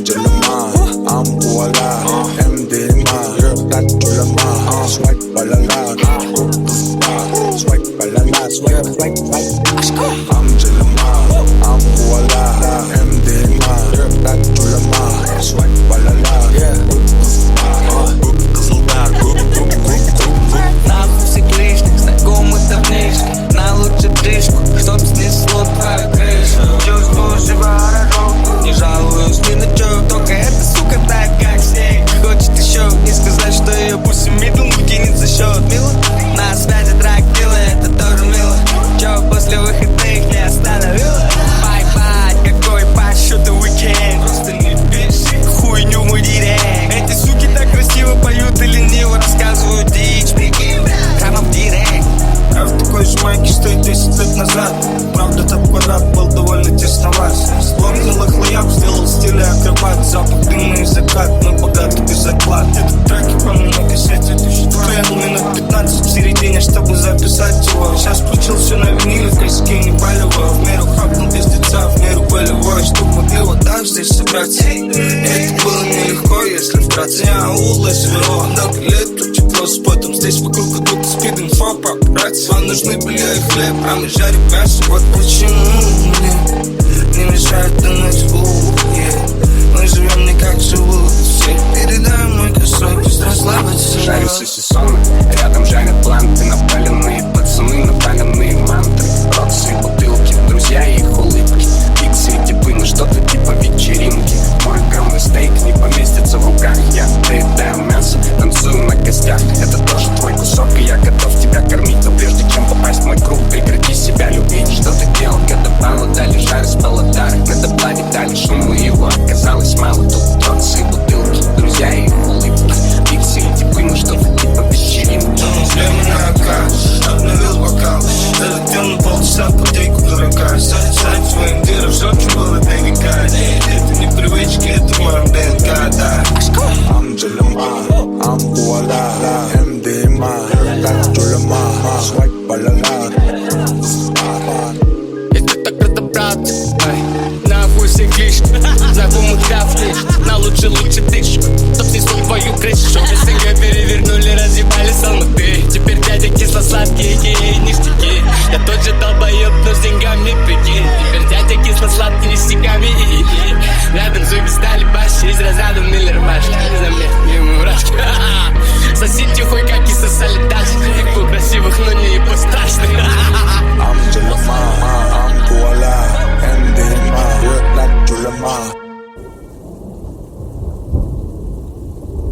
Jelama, I'm voila, MDMA, that Jelama, swipe balala, swipe balala, swipe. I'm Jelama, I'm voila, MDMA, that Jelama, swipe balala, нахуй всех лишних, знакомых давнишних, на лучший птичку, чтоб снесло твою крышу. Чувствую себя хорошо, не жалуюсь ни на чё, только эта сука так как снег. Хочет еще не сказать, что ее пусть мидл кинет за счет мило. На связи трак делает, это тоже мило. Чё после выходных не остановила? Бай-бай, какой по счету уикенд. Просто не пиши хуйню мой директ. Эти суки так красиво поют и лениво рассказывают дичь. Прикинь, прямо в директ. Я в такой же майке, что и 10 лет назад. Правда, топ-квадрат был довольно тесноват. Ломнул их лояб, сделал стиль акробат. Запах дыма и закат, мы богаты без зарплат. Этот трек я помню на кассете. Стоял минут 15 в середине, чтобы записать его. Сейчас включил все на виниле, косяки не болево. В меру хапнул пиздеца, в меру болевой. Чтоб могли вот так здесь собраться. Это было нелегко, если вкратце. Я аул СВО, много лет тут с потом. Здесь вокруг идут спид-инфо, папарацци. Вам нужны были и хлеб, а мы жарим мясо. Вот почему мне не мешает думать, мы живем не как живут все. Передай мой кусок, пусть расслабиться. Жарю сосисоны, рядом жарят планты. Напаленные пацаны, напаленные мантры. Роксы и бутылки, друзья и их улыбки. Пиксы и типы, ну что-то типа вечеринки. Мой огромный стейк не поместится в руках. Я доедаю мясо, танцую на костях. Это тоже твой кусок, и я готов тебя кормить. Но прежде чем попасть в мой круг, прекрати себя любить. Что ты делал, когда балла дали жар из баллотары? Надо платить, дали шуму, его оказалось мало. Тут роксы и бутылки, друзья и их улыбки. Пиксы и типы, ну что-то типа вечеринки. Шлем на руках, обновил бокал. Залетел на полчаса в бутейку дурака. Сать своим дыром, жопче было ДНК. Это не привычки, это мой ДНК, да. I'm Jelama, I'm voila, MDMA, that Jelama, swipe balala. Если так разобраться, нахуй всех лишних, знакомых давних, на лучше птичку, чтоб снесло твою крышу.